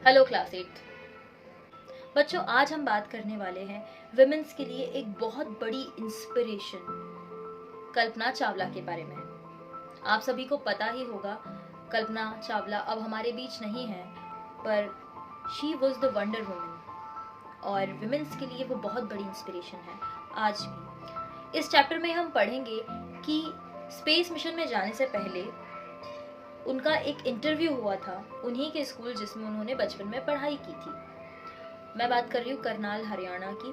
Hello class 8। बच्चों, आज हम बात करने वाले हैं विमेंस के लिए एक बहुत बड़ी इंस्पिरेशन कल्पना चावला के बारे में। आप सभी को पता ही होगा, कल्पना चावला अब हमारे बीच नहीं है, पर she was the wonder woman और विमेंस के लिए वो बहुत बड़ी इंस्पिरेशन है आज भी। इस चैप्टर में हम पढ़ेंगे कि स्पेस मिशन में जाने से पहले उनका एक इंटरव्यू हुआ था उन्हीं के स्कूल जिसमें उन्होंने बचपन में पढ़ाई की थी। मैं बात कर रही हूँ करनाल हरियाणा की।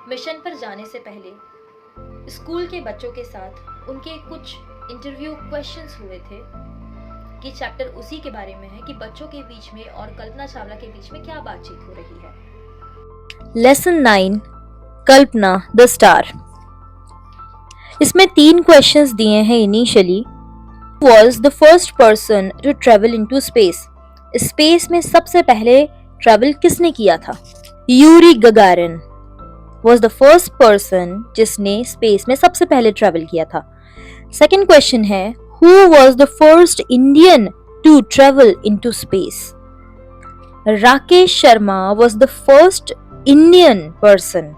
मिशन पर जाने से पहले स्कूल के बच्चों के साथ उनके कुछ इंटरव्यू क्वेश्चंस हुए थे कि चैप्टर उसी के बारे में है कि बच्चों के बीच में और कल्पना चावला के बीच में क्या बातचीत हो रही है। Lesson 9 Kalpana the star. इसमें 3 क्वेश्चंस दिए हैं initially. Was the first person to travel into space. Space में सबसे पहले ट्रेवल किसने किया था? Yuri Gagarin was the first person जिसने स्पेस में सबसे पहले ट्रेवल किया था। सेकेंड क्वेश्चन है, who was the first Indian to travel into space? Rakesh Sharma was the first Indian person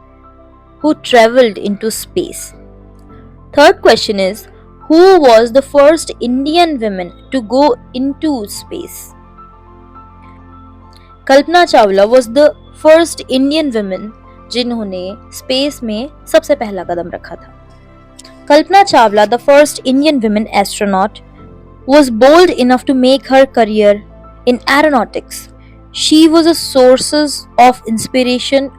who traveled into space. Third question is, who was the first Indian woman to go into space? Kalpana Chawla was the first Indian woman जिन्होंने space में सबसे पहला कदम रखा था। Kalpana Chawla, the first Indian woman astronaut, was bold enough to make her career in aeronautics. She was a source of inspiration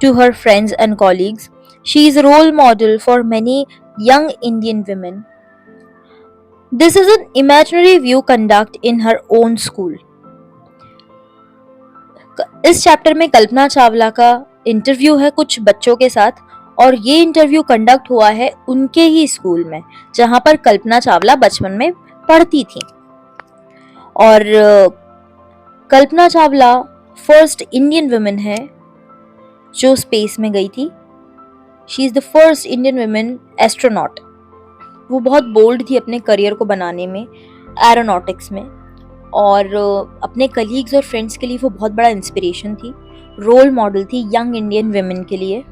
to her friends and colleagues. She is a role model for many young Indian women. This is an imaginary view conduct in her own school. इस chapter में कल्पना चावला का interview है कुछ बच्चों के साथ और ये इंटरव्यू कंडक्ट हुआ है उनके ही स्कूल में जहां पर कल्पना चावला बचपन में पढ़ती थी। और Kalpana Chawla first Indian women है जो स्पेस में गई थी। She is the first Indian women astronaut. वो बहुत बोल्ड थी अपने करियर को बनाने में एरोनॉटिक्स में और अपने कलीग्स और फ्रेंड्स के लिए वो बहुत बड़ा इंस्पिरेशन थी, रोल मॉडल थी यंग इंडियन वुमेन के लिए।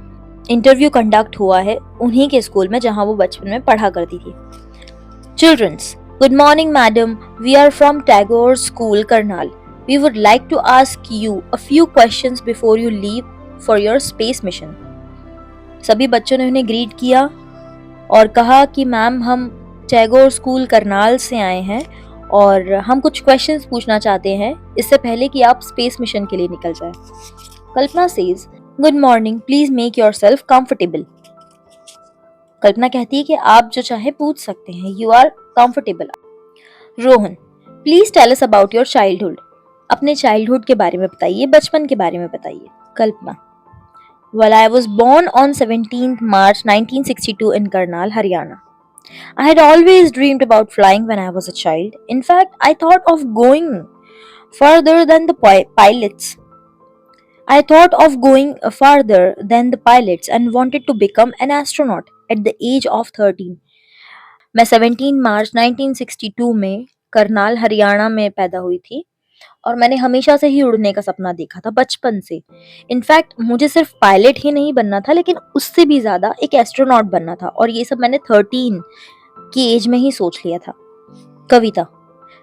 इंटरव्यू कंडक्ट हुआ है उन्हीं के स्कूल में जहाँ वो बचपन में पढ़ा करती थी। Children's, good morning madam, we are from Tagore school Karnal. We would like to ask you a few questions before you leave for your space mission. सभी बच्चों ने उन्हें ग्रीट किया और कहा कि मैम हम टैगोर स्कूल करनाल से आए हैं और हम कुछ क्वेश्चंस पूछना चाहते हैं इससे पहले कि आप स्पेस मिशन के लिए निकल जाएं. Kalpana says, good morning, please make yourself comfortable. Kalpana कहती है कि आप जो चाहे पूछ सकते हैं, you are comfortable. Rohan, please tell us about your childhood. अपने चाइल्डहुड के बारे में बताइए, बचपन के बारे में बताइए. कल्पना, Well, I was born on 17th March 1962 in Karnal, Haryana. I had always dreamed about flying when I was a child. In fact, I thought of going further than the pilots. I thought of going farther than the pilots and wanted to become an astronaut at the age of 13. मैं 17 मार्च 1962 में करनाल हरियाणा में पैदा हुई थी और मैंने हमेशा से ही उड़ने का सपना देखा था बचपन से. इनफैक्ट मुझे सिर्फ पायलट ही नहीं बनना था लेकिन उससे भी ज़्यादा एक एस्ट्रोनॉट बनना था और ये सब मैंने 13 की एज में ही सोच लिया था. Kavita,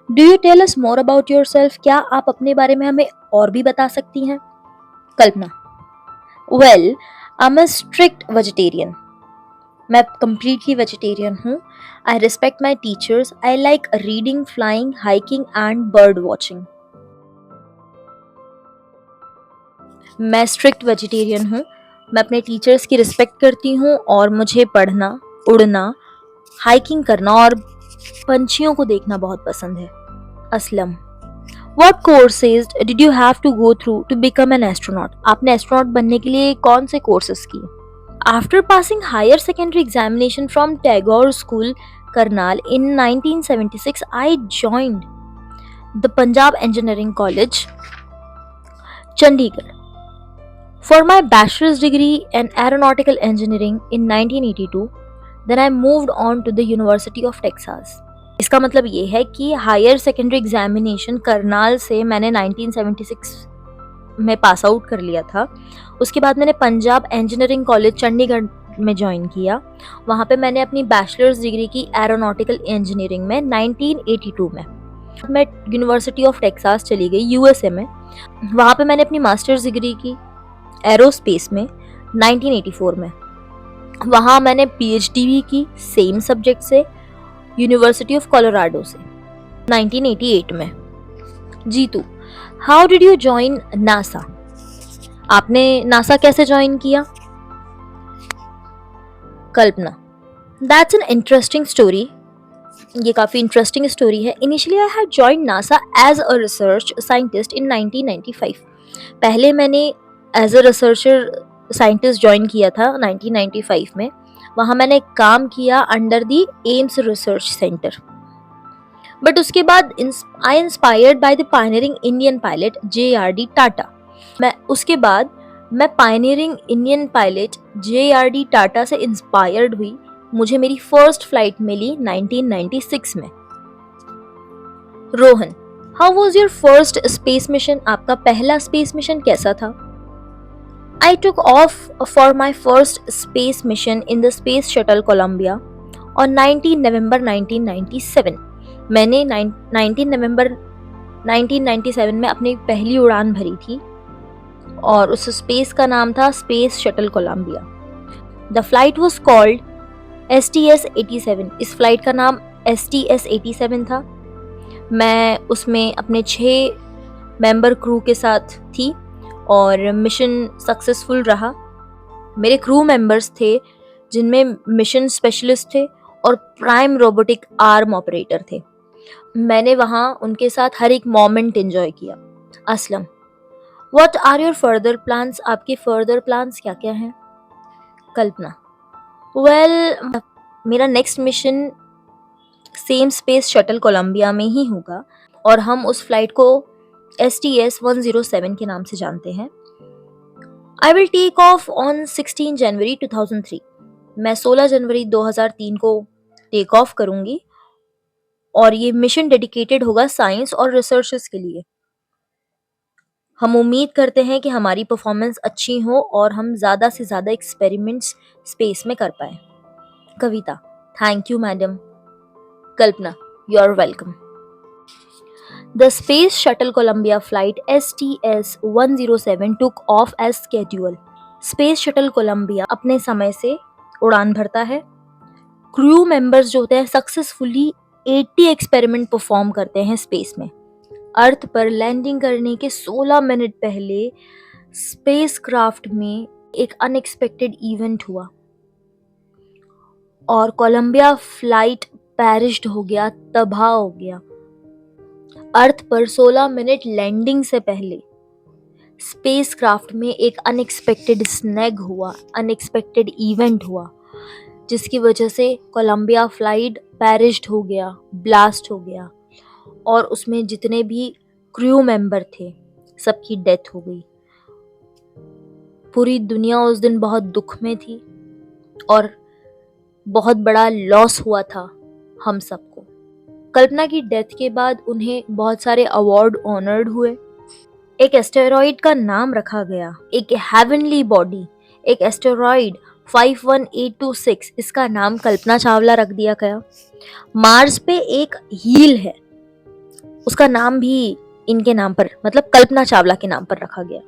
do you tell us more about yourself. क्या आप अपने बारे में हमें और भी बता सकती हैं. Kalpana, well, I am a strict vegetarian. मैं कंप्लीटली वेजिटेरियन हूँ. I respect my teachers. I like reading, flying, hiking and bird watching. मैं स्ट्रिक्ट वेजिटेरियन हूँ. मैं अपने टीचर्स की रिस्पेक्ट करती हूँ और मुझे पढ़ना, उड़ना, हाइकिंग करना और पंछियों को देखना बहुत पसंद है. Aslam, What courses did you have to go through to become an astronaut? आपने एस्ट्रोनॉट बनने के लिए कौन से कोर्सेज किए. After passing higher secondary examination from Tagore School, Karnal in 1976, I joined the Punjab Engineering College, Chandigarh. For my bachelor's degree in aeronautical engineering in 1982, then I moved on to the University of Texas. इसका मतलब ये है कि higher secondary examination Karnal से मैंने 1976 में pass out कर लिया था। उसके बाद मैंने पंजाब इंजीनियरिंग कॉलेज चंडीगढ़ में ज्वाइन किया। वहाँ पे मैंने अपनी बैचलर्स डिग्री की एरोनॉटिकल इंजीनियरिंग में 1982 में। मैं यूनिवर्सिटी ऑफ टेक्सास चली गई यूएसए में। वहाँ पे मैंने अपनी मास्टर्स डिग्री की एरोस्पेस में 1984 में। वहाँ मैंने पीएचडी भी की सेम सब्जेक्ट से यूनिवर्सिटी ऑफ कोलोराडो से 1988 में। Jeetu, how did you join NASA? आपने नासा कैसे ज्वाइन किया? Kalpana, that's an interesting story. ये काफ़ी इंटरेस्टिंग स्टोरी है। Initially I had join NASA as a research scientist in 1995। पहले मैंने as a researcher scientist join किया था 1995 में। वहाँ मैंने काम किया under the Ames Research Center. But उसके बाद I inspired by the pioneering Indian pilot JRD Tata. उसके बाद मैं pioneering Indian pilot JRD Tata से इंस्पायर्ड हुई। मुझे मेरी फर्स्ट फ्लाइट मिली 1996 में। Rohan, how was your first space mission? आपका पहला स्पेस मिशन कैसा था? I took off for my first space mission in the Space Shuttle Columbia on 19 November 1997। मैंने 19 नवंबर 1997 में अपनी पहली उड़ान भरी थी और उस स्पेस का नाम था space shuttle Columbia. The flight was called STS-87। इस फ्लाइट का नाम STS-87 था। मैं उसमें अपने 6 मेंबर क्रू के साथ थी और मिशन सक्सेसफुल रहा। मेरे क्रू मेंबर्स थे जिनमें मिशन स्पेशलिस्ट थे और प्राइम रोबोटिक आर्म ऑपरेटर थे। मैंने वहाँ उनके साथ हर एक मोमेंट एंजॉय किया। Aslam, what are your further plans? आपके फर्दर प्लान्स क्या क्या हैं? कल्पना, वेल मेरा next mission same space shuttle Columbia में ही होगा और हम उस फ्लाइट को STS-107 के नाम से जानते हैं। I will take off on 16 January 2003। मैं 16 जनवरी 2003 को टेक ऑफ करूंगी और ये मिशन डेडिकेटेड होगा साइंस और रिसर्चेस के लिए। हम उम्मीद करते हैं कि हमारी परफॉर्मेंस अच्छी हो और हम ज़्यादा से ज़्यादा एक्सपेरिमेंट्स स्पेस में कर पाए। Kavita, thank you madam. Kalpana, you are welcome. The Space Shuttle Columbia flight STS-107 took off as scheduled। Space Shuttle Columbia अपने समय से उड़ान भरता है। क्रू मेंबर्स जो होते हैं सक्सेसफुली 80 एक्सपेरिमेंट परफॉर्म करते हैं स्पेस में। अर्थ पर लैंडिंग करने के 16 मिनट पहले स्पेस क्राफ्ट में एक अनएक्सपेक्टेड इवेंट हुआ और कोलंबिया फ्लाइट पैरिश्ड हो गया, तबाह हो गया। अर्थ पर 16 मिनट लैंडिंग से पहले स्पेस क्राफ्ट में एक अनएक्सपेक्टेड स्नैग हुआ, अनएक्सपेक्टेड इवेंट हुआ, जिसकी वजह से कोलंबिया फ्लाइट पैरिश्ड हो गया, ब्लास्ट हो गया और उसमें जितने भी क्रू मेंबर थे सबकी डेथ हो गई। पूरी दुनिया उस दिन बहुत दुख में थी और बहुत बड़ा लॉस हुआ था हम सबको। कल्पना की डेथ के बाद उन्हें बहुत सारे अवार्ड ऑनर्ड हुए। एक एस्टेरॉइड का नाम रखा गया, एक हेवनली बॉडी, एक एस्टेरॉइड 51826, इसका नाम कल्पना चावला रख दिया गया। मार्स पे एक हील है, उसका नाम भी इनके नाम पर, मतलब कल्पना चावला के नाम पर रखा गया।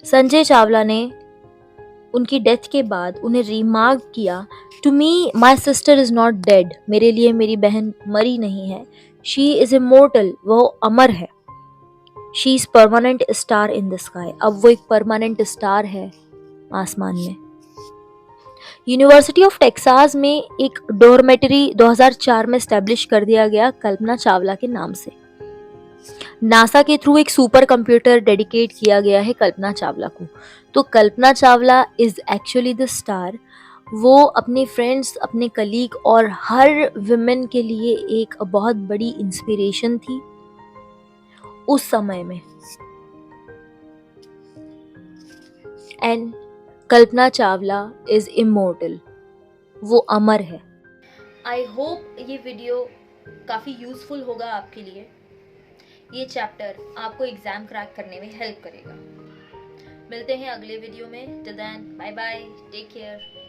संजय चावला ने उनकी डेथ के बाद उन्हें रिमार्क किया, to me my sister is not dead. मेरे लिए मेरी बहन मरी नहीं है। शी इज इमोर्टल, वो अमर है। She is permanent star in the sky. अब वो एक परमानेंट स्टार है आसमान में। यूनिवर्सिटी ऑफ टेक्सास में एक डॉर्मेटरी 2004 में स्टैब्लिश कर दिया गया कल्पना चावला के नाम से। नासा के थ्रू एक सुपर कंप्यूटर डेडिकेट किया गया है कल्पना चावला को। तो Kalpana Chawla is actually the star. वो अपने फ्रेंड्स, अपने कलीग और हर विमेन के लिए एक बहुत बड़ी इंस्पिरेशन थी उस समय में। And Kalpana Chawla is immortal, वो अमर है। आई होप ये वीडियो काफ़ी यूज़फुल होगा आपके लिए। ये चैप्टर आपको एग्ज़ाम क्रैक करने में हेल्प करेगा। मिलते हैं अगले वीडियो में। Till then bye bye, take care.